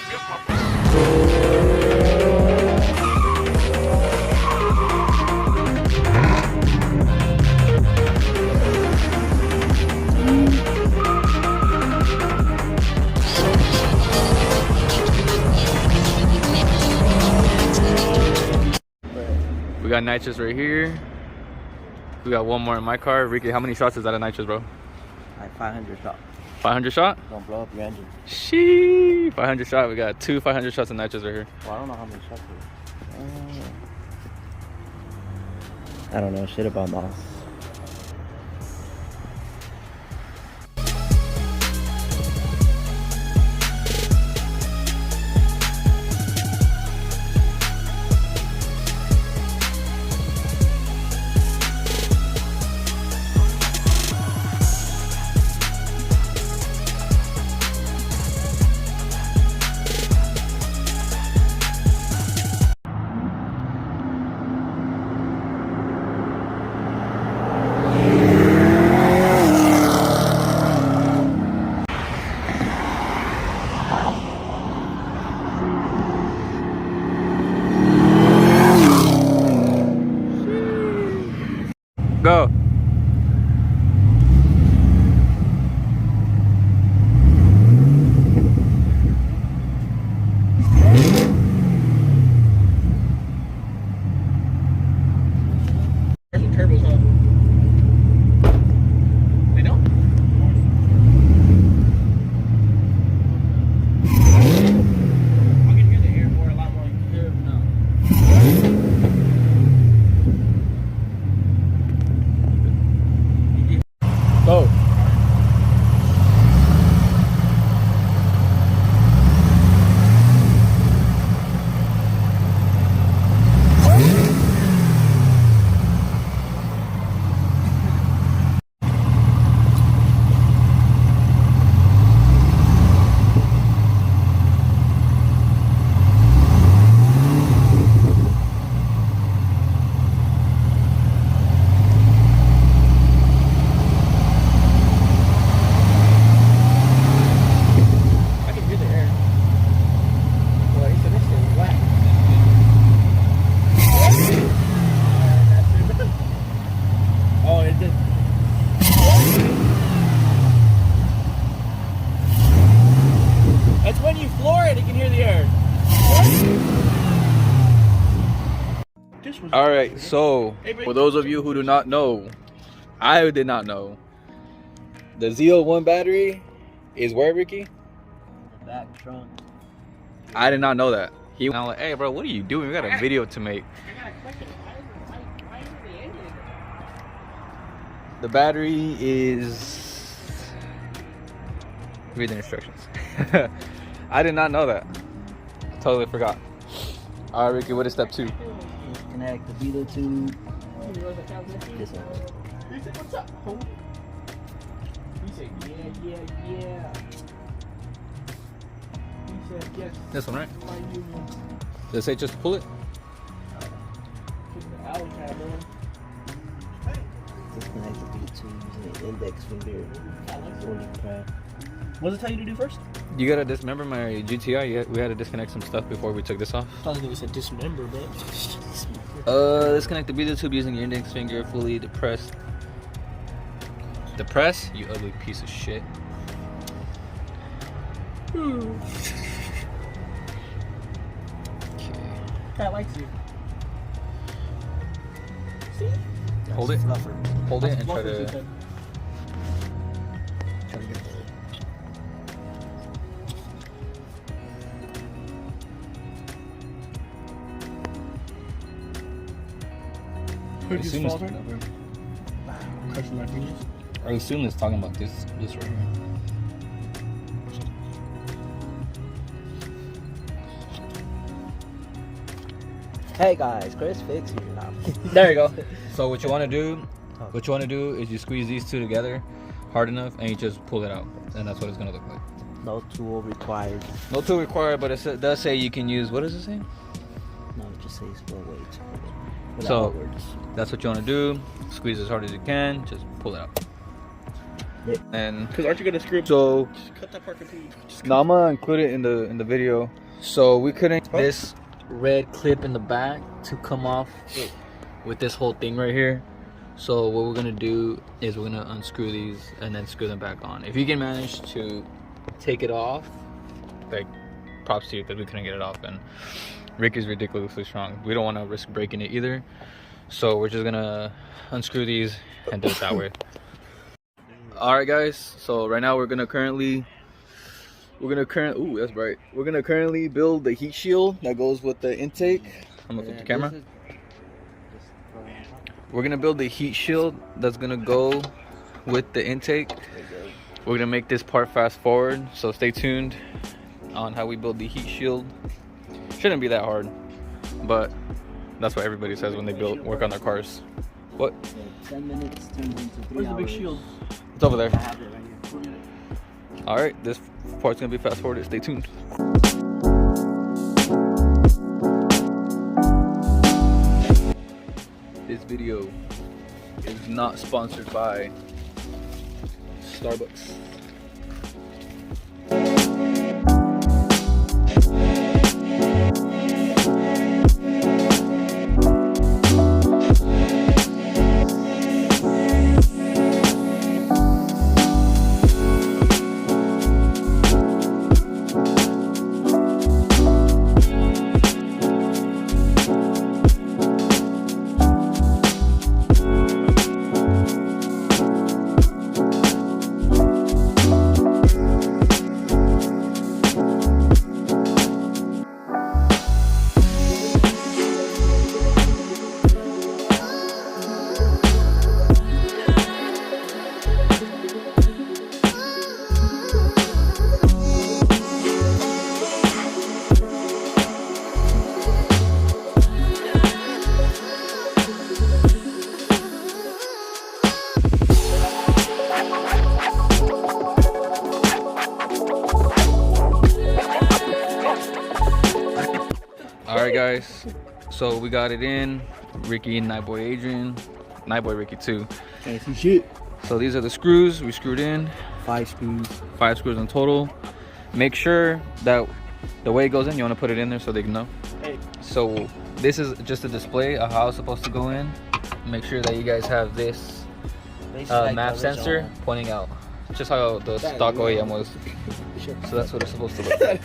We got nitrous right here. We got one more in my car. Ricky, how many shots is that of nitrous, bro? Like 500 shot. 500 shot? Don't blow up your engine. Sheesh, 500 shot. We got two 500 shots of nitrous right here. Well, I don't know how many shots I don't know shit about moss. Go. There's some turbos on. They don't? I can hear the air more, a lot more clear now. Go. That's when you floor it, you can hear the air. All right, so for those of you who do not know, I did not know, the ZL1 battery is where, Ricky? The back trunk. I did not know that. He was like, hey bro, what are you doing? We got a video to make. The battery is... Read the instructions. I did not know that. I totally forgot. All right, Ricky, what is step 2? Disconnect the beetle tube. This one. He said, what's up, ho? He said, yeah. He said, yes. This one, right? Does it say just pull it? Disconnect the beetle tube using the index finger. What does it tell you to do first? You gotta dismember my GTI. We had to disconnect some stuff before we took this off. I thought it said dismember, but Disconnect the beetle tube using your index finger. Fully depressed. Depress? You ugly piece of shit. Okay. Cat likes you. See? Hold it. Fluffer. Hold it and try Fluffers, he to. said. Try to get the... Could As you soon as- falter? Crushing my fingers. I assume it's talking about this right here. Hey guys, Chris Fix here now. There you go. So what you want to do? What you want to do is you squeeze these two together hard enough and you just pull it out, and that's what it's gonna look like. No tool required. No tool required, but it does say you can use. What does it say? No, it just says no weight. So that's what you want to do. Squeeze as hard as you can. Just pull it out. And Because aren't you gonna screw? so Just cut that part completely. now I'm gonna include it in the video. So we couldn't this red clip in the back to come off with this whole thing right here. So what we're gonna do is we're gonna unscrew these and then screw them back on. If you can manage to take it off, like, props to you, because we couldn't get it off, and Ricky's ridiculously strong. We don't want to risk breaking it either, so we're just gonna unscrew these and do it that way. All right, guys. So right now we're gonna currently ooh, that's bright. We're gonna currently build the heat shield that goes with the intake. I'm gonna flip the camera. We're gonna build the heat shield that's gonna go with the intake. We're gonna make this part fast forward, so stay tuned on how we build the heat shield. Shouldn't be that hard, but that's what everybody says when they work on their cars. What? 10 minutes turns into 3 Where's hours. the big shield? It's over there. I have it right here. All right, this part's gonna be fast forwarded. Stay tuned. This video is not sponsored by Starbucks. Alright guys, so we got it in. Ricky and Nightboy Adrian. Nightboy Ricky too. Can't see shit. So these are the screws we screwed in. 5 screws. 5 screws in total. Make sure that the way it goes in, you want to put it in there so they can know. So this is just a display of how it's supposed to go in. Make sure that you guys have this map sensor pointing out. Just how the stock OEM was. So that's what it's supposed to look like.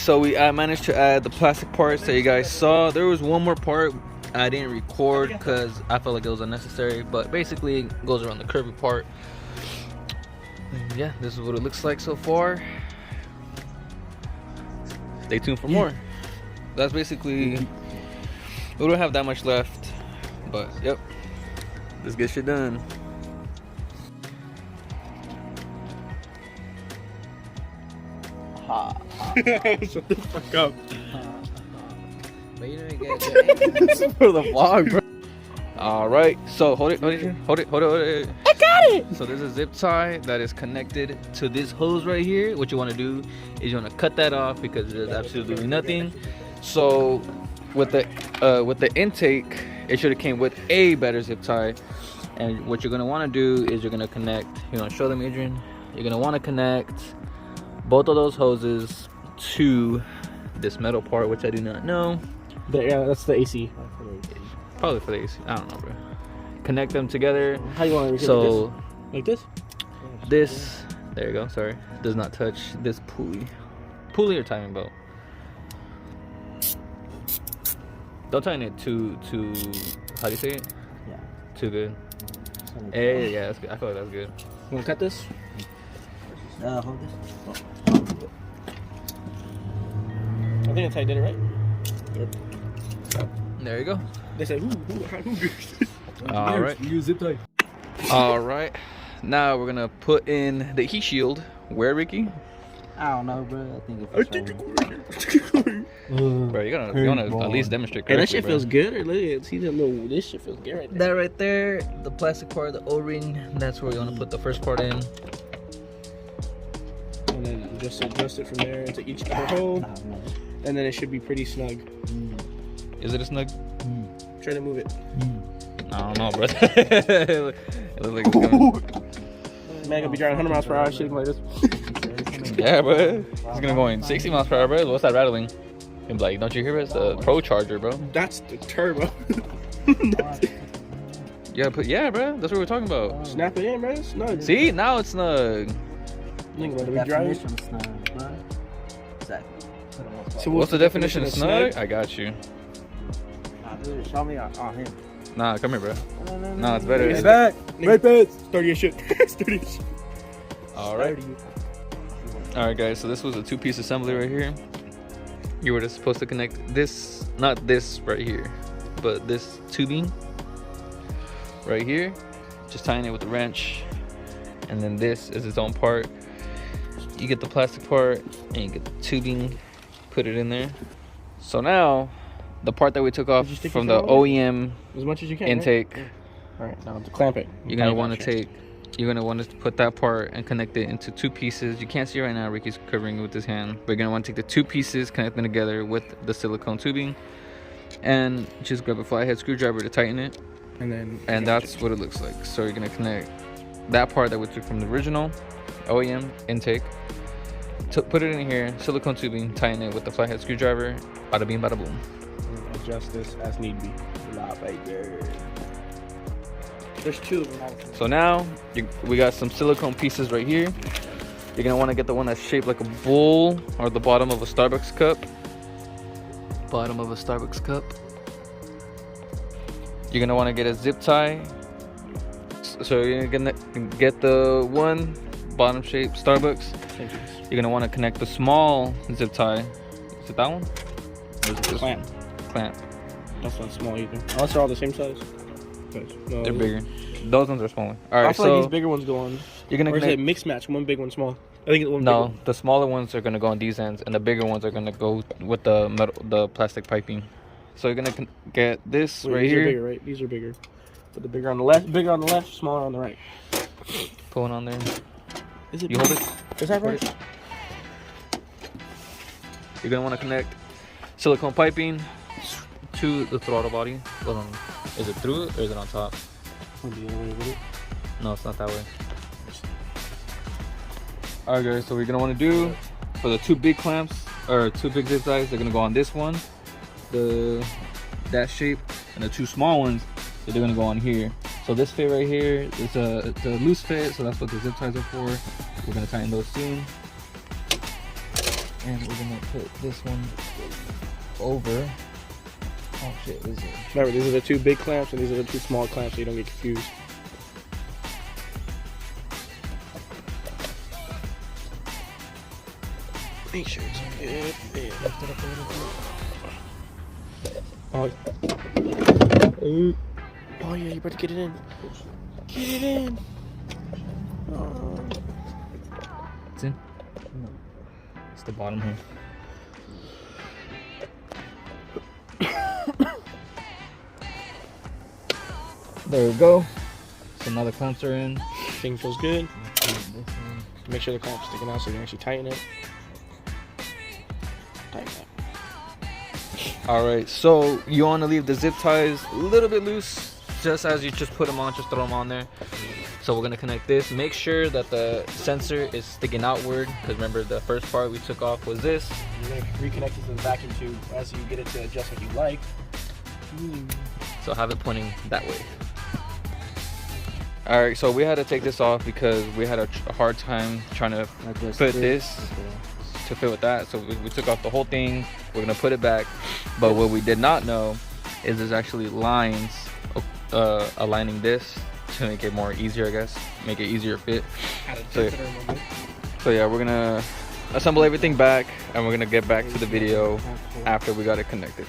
So I managed to add the plastic parts that you guys saw. There was one more part I didn't record because I felt like it was unnecessary, but basically it goes around the curvy part. And yeah, this is what it looks like so far. Stay tuned for more. That's basically, we don't have that much left, but yep, let's get shit done. Shut the fuck up. But you didn't get This is for the vlog, bro. All right, so hold it. I got it! So there's a zip tie that is connected to this hose right here. What you want to do is you want to cut that off because there's absolutely nothing. So with the intake, it should have came with a better zip tie. And what you're gonna want to do is you're gonna connect. You want to show them, Adrian? You're gonna want to connect both of those hoses to this metal part, which I do not know. Yeah, that's the AC. Probably for the AC. I don't know, bro. Connect them together. How you want to So like this? this, there you go. Sorry, does not touch this pulley or timing belt. Don't tighten it too. How do you say it? Yeah. Too good. Hey, yeah, that's good. I feel like that's good. You want to cut this? Hold this. I think that's how I did it right. Yep. There you go. They say, All right. Use zip tie. All right. Now we're gonna put in the heat shield. Where, Ricky? I don't know, bro. I think it's Bro, you wanna at least demonstrate correctly, Hey, that shit bro. feels good. Or look at see that little. This shit feels good right there. That right there, the plastic part, the O-ring. That's where you wanna put the first part in. And then just adjust it from there into each other hole, and then it should be pretty snug. Is it a snug? Try to move it. I don't know, bro. It looks like it's gonna... Man, gonna be driving 100 miles per hour, shit like this. Yeah, bro. It's gonna go in 60 miles per hour, bro. What's that rattling? And be like, don't you hear it? It's the Pro Charger, bro. That's the turbo. Yeah, bro. That's what we're talking about. Snap it in, bro. It's snug. See, now it's snug. Nigga, what are we driving? Definition of snug, bro. Exactly. So What's the definition of snug? I got you. Show me on him. Nah, come here, bro. Nah, it's better. It's back. Right back. Sturdy as shit. Sturdy as shit. All right. All right, guys. So this was a two-piece assembly right here. You were just supposed to connect this, not this right here, but this tubing right here. Just tying it with the wrench, and then this is its own part. You get the plastic part, and you get the tubing. Put it in there. So now, the part that we took off from the OEM as much as you can. intake. Right? All right, now to clamp it. You're gonna want to put that part and connect it into two pieces. You can't see right now, Ricky's covering it with his hand. But you're gonna want to take the two pieces, connect them together with the silicone tubing, and just grab a flathead screwdriver to tighten it. And that's what it looks like. So you're gonna connect that part that we took from the original OEM intake, put it in here, silicone tubing, tighten it with the flathead screwdriver. Bada bing, bada boom. Adjust this as need be. There's two of them. So now we got some silicone pieces right here. You're gonna want to get the one that's shaped like a bowl or the bottom of a Starbucks cup. Bottom of a Starbucks cup. You're gonna want to get a zip tie. So you're gonna get the one bottom shape Starbucks. You're gonna want to connect the small zip tie. Is it that one? Or is it this Clamp. one? Clamp. That's not small either. Unless they're all the same size. No, They're bigger. Those ones are smaller. All right, I feel like these bigger ones go on. you're gonna Or is connect. it mixed match? One big, one small. I think it's one No, big the smaller ones are gonna go on these ends, and the bigger ones are gonna go with the metal, the plastic piping. So you're gonna get this one. right These here. are bigger, right? These are bigger. But the bigger on the left, smaller on the right. Pull it on there. Is it? You hold it. Is that Hold right? it. You're gonna want to connect silicone piping to the throttle body. Hold on. Is it through it or is it on top? No, it's not that way. Alright guys, so we're gonna want to do for the two big clamps or two big zip ties, they're gonna go on this one, that shape, and the two small ones, they're gonna go on here. So this fit right here is it's a loose fit, so that's what the zip ties are for. We're gonna tighten those soon, and we're gonna put this one over. Oh shit, this is it. Remember, these are the two big clamps and these are the two small clamps, so you don't get confused. Make sure it's good. Yeah. Oh yeah, you better get it in. Get it in. Oh. It's in. It's the bottom here. There we go. So now the clamps are in. Thing feels good. Make sure the clamp's sticking out so you can actually tighten it. Tighten that. All right, so you want to leave the zip ties a little bit loose, just as you just put them on, just throw them on there. So we're gonna connect this. Make sure that the sensor is sticking outward, because remember the first part we took off was this. You're gonna reconnect it to the vacuum tube as you get it to adjust what you like. So have it pointing that way. All right, so we had to take this off because we had a hard time trying to fit this to fit with that. So we took off the whole thing. We're gonna put it back. But what we did not know is there's actually lines aligning this to make it more easier, I guess, make it easier fit. So yeah, we're gonna assemble everything back and we're gonna get back to the video after we got it connected.